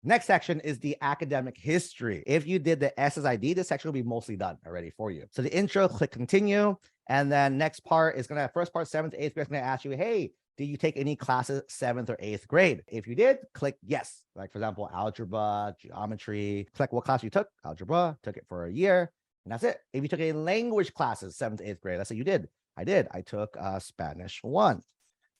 Next section is the academic history. If you did the SSID, this section will be mostly done already for you. So the intro, click continue. And then next part is first part, 7th to 8th grade, is gonna ask you, hey, did you take any classes 7th or 8th grade? If you did, click yes. Like for example, algebra, geometry, click what class you took, algebra, took it for a year, and that's it. If you took any language classes 7th to 8th grade, let's say you did. I did. I took Spanish 1,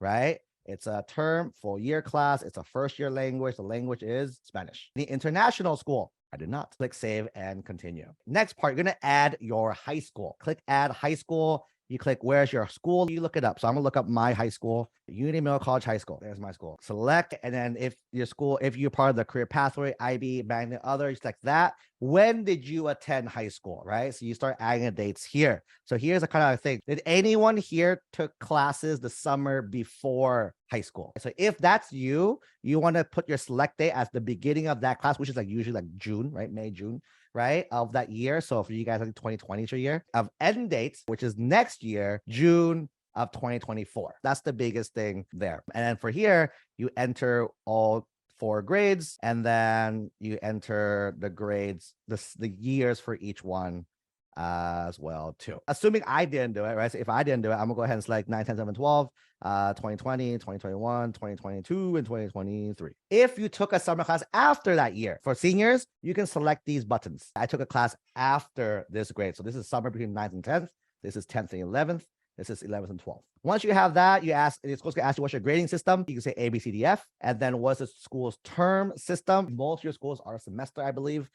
right? It's a term, full year class. It's a first year language. The language is Spanish. The international school, I did not. Click save and continue. Next part, you're going to add your high school. Click add high school. You click where's your school, you look it up. So I'm gonna look up my high school, Unity Middle College High School. There's my school. Select, and then if your school, if you're part of the career pathway, IB, magnet, other, you select that. When did you attend high school, right? So you start adding the dates here. So here's a kind of thing. Did anyone here took classes the summer before high school? So if that's you, you want to put your select date as the beginning of that class, which is like usually like June, right? May, June, right, of that year. So for you guys, I think 2020 is your year of end dates, which is next year, June of 2024. That's the biggest thing there. And then for here, you enter all 4 grades, and then you enter the grades, the years for each one as well too. Assuming I didn't do it, right? So if I didn't do it, I'm gonna go ahead and select 9, 10, 11, 12, 2020, 2021, 2022, and 2023. If you took a summer class after that year, for seniors, you can select these buttons. I took a class after this grade. So this is summer between 9th and 10th. This is 10th and 11th. This is 11th and 12th. Once you have that, it's supposed to ask you what's your grading system. You can say A, B, C, D, F. And then what's the school's term system? Most of your schools are semester, I believe.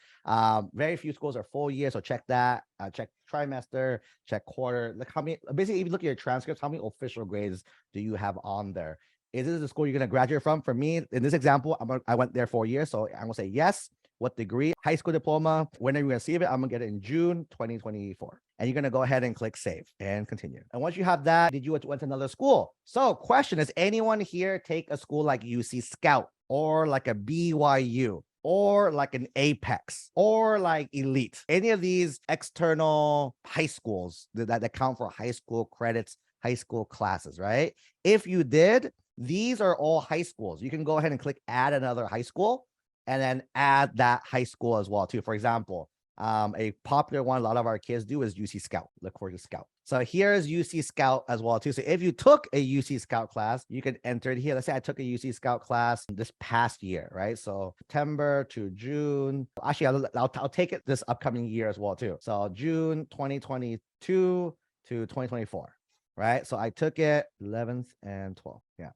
Very few schools are full year. So check that. Check trimester, check quarter. Like how many, basically, if you look at your transcripts, how many official grades do you have on there? Is this the school you're going to graduate from? For me, in this example, I went there 4 years. So I'm going to say yes. What degree? High school diploma. When are you going to receive it? I'm going to get it in June 2024. And you're going to go ahead and click save and continue. And once you have that, did you went to another school? So question is, anyone here take a school like UC Scout or like a BYU or like an Apex or like Elite? Any of these external high schools that count for high school credits, high school classes, right? If you did, these are all high schools. You can go ahead and click add another high school and then add that high school as well too. For example, a popular one a lot of our kids do is UC Scout. Look for UC Scout. So here's UC Scout as well too. So if you took a UC Scout class, you can enter it here. Let's say I took a UC Scout class this past year, right? So September to June. Actually, I'll take it this upcoming year as well too. So June 2022 to 2024, right? So I took it 11th and 12th. Yeah.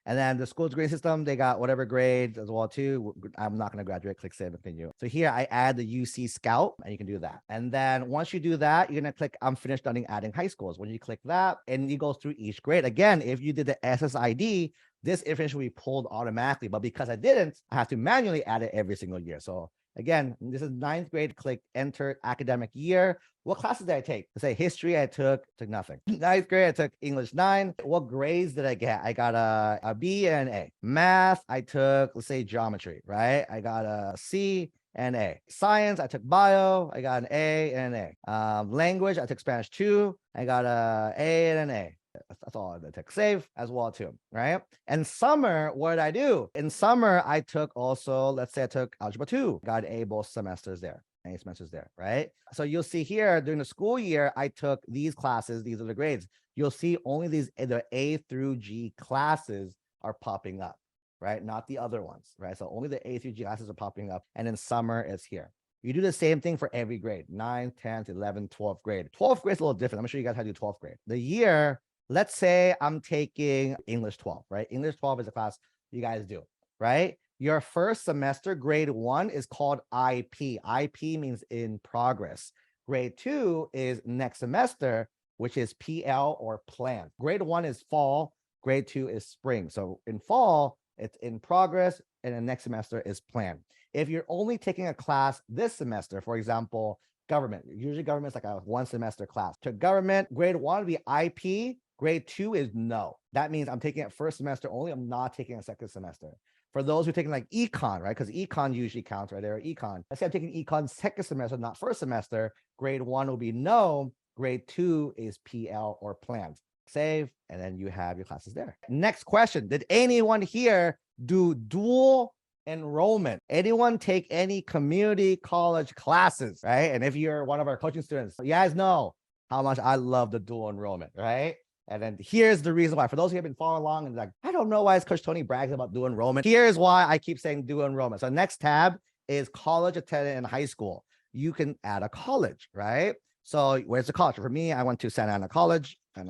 And then the school's grade system, they got whatever grades as well too. I'm not going to graduate, click save and continue. So here I add the UC Scout and you can do that. And then once you do that, you're going to click I'm finished studying adding high schools. When you click that and you go through each grade, again, if you did the SSID, this information will be pulled automatically. But because I didn't, I have to manually add it every single year. So again, this is 9th grade, click enter academic year. What classes did I take? Let's say history, I took nothing. 9th grade, I took English 9. What grades did I get? I got a B and an A. Math, I took, let's say geometry, right? I got a C and A. Science, I took bio, I got an A and an A. Language, I took Spanish 2, I got a A and an A. That's all I took. Save as well too, right? And summer, what did I do? In summer, I took also, let's say I took algebra 2, got A both semesters there. Any semesters there, right? So you'll see here during the school year, I took these classes. These are the grades. You'll see only these the A through G classes are popping up, right? Not the other ones, right? So only the A through G classes are popping up. And then summer is here. You do the same thing for every grade, 9th, 10th, 11th, 12th grade. 12th grade is a little different. I'm gonna show you guys how to do 12th grade. The year, let's say I'm taking English 12, right? English 12 is a class you guys do, right? Your first semester, grade 1 is called IP. IP means in progress. Grade 2 is next semester, which is PL or plan. Grade 1 is fall. Grade 2 is spring. So in fall, it's in progress, and the next semester is plan. If you're only taking a class this semester, for example, government, usually government is like a 1 semester class. To government, grade 1 would be IP. Grade 2 is no. That means I'm taking it first semester only. I'm not taking a second semester. For those who are taking like econ, right? Because econ usually counts right there. Econ. Let's say I'm taking econ second semester, not first semester. Grade 1 will be no. Grade 2 is PL or planned. Save, and then you have your classes there. Next question. Did anyone here do dual enrollment. Anyone take any community college classes, right? And if you're one of our coaching students, you guys know how much I love the dual enrollment, right? And then here's the reason why. For those who have been following along and like, I don't know why is Coach Tony bragging about dual enrollment. Here's why I keep saying dual enrollment. So next tab is college attendant in high school. You can add a college, right? So where's the college? For me, I went to Santa Ana College, and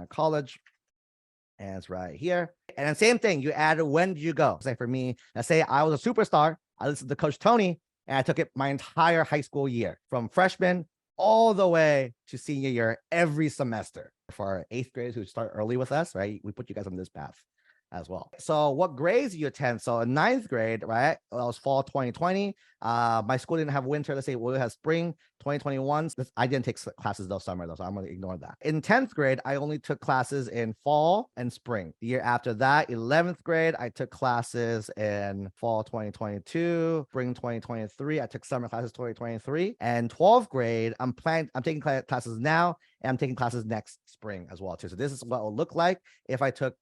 it's right here. And then same thing, you add when did you go? Say for me, let's say I was a superstar. I listened to Coach Tony, and I took it my entire high school year, from freshman all the way to senior year, every semester. For our 8th graders who start early with us, right? We put you guys on this path as well. So what grades do you attend? So in 9th grade, right? Well, it was fall 2020. My school didn't have winter. Let's say we have spring 2021. I didn't take classes though summer though, so I'm going to ignore that. In 10th grade, I only took classes in fall and spring. The year after that, 11th grade, I took classes in fall 2022, spring 2023. I took summer classes 2023. And 12th grade, I'm taking classes now, and I'm taking classes next spring as well too. So this is what it will look like if I took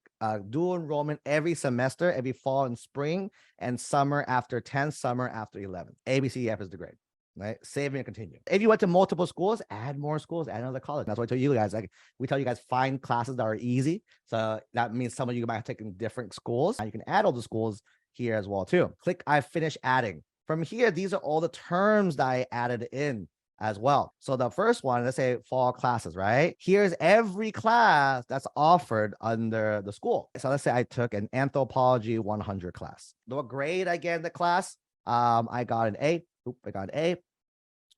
dual enrollment every semester, every fall and spring, and summer after 10th, summer after 11th. ABCDF is the grade, right? Save and continue. If you went to multiple schools, add more schools, add another college. That's what I tell you guys. Like we tell you guys, find classes that are easy. So that means some of you might have taken different schools. And you can add all the schools here as well too. Click I finish adding. From here, these are all the terms that I added in as well. So the first one, let's say fall classes, right? Here's every class that's offered under the school. So let's say I took an anthropology 100 class. What grade I get in the class? I got an A. I got an A.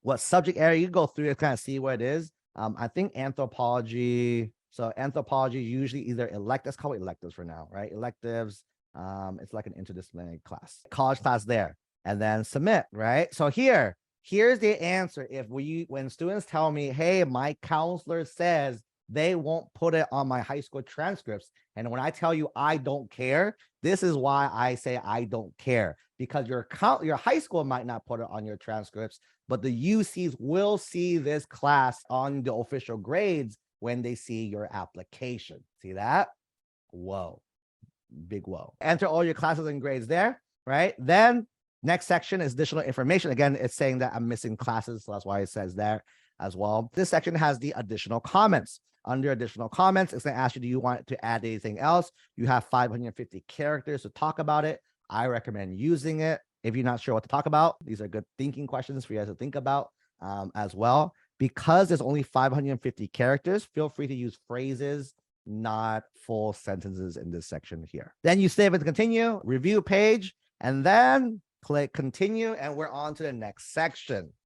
What subject area? You can go through it, kind of see what it is. I think anthropology. So anthropology usually either let's call it electives for now, right? Electives. It's like an interdisciplinary class. College class there, and then submit, right? So here's the answer. When students tell me, hey, my counselor says they won't put it on my high school transcripts. And when I tell you I don't care, this is why I say I don't care, because your high school might not put it on your transcripts, but the UCs will see this class on the official grades when they see your application. See that? Whoa, big whoa. Enter all your classes and grades there, right? Then next section is additional information. Again, it's saying that I'm missing classes, so that's why it says there as well. This section has the additional comments. Under additional comments, it's going to ask you, do you want to add anything else? You have 550 characters to talk about it. I recommend using it. If you're not sure what to talk about, these are good thinking questions for you guys to think about as well. Because there's only 550 characters, feel free to use phrases, not full sentences in this section here. Then you save and continue, review page, and then click continue, and we're on to the next section.